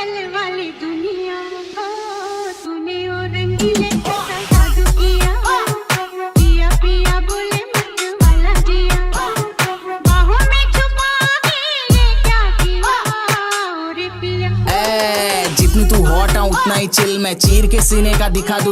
दिल वाली दुनिया, तूने ओ रंगीले का जादू किया, पिया पिया बोले मत वाला जिया, बाहों में छुपा के ये क्या किया रे पिया। जितनी तू हॉट है उतना ही चिल, मैं चीर के सीने का दिखा दूं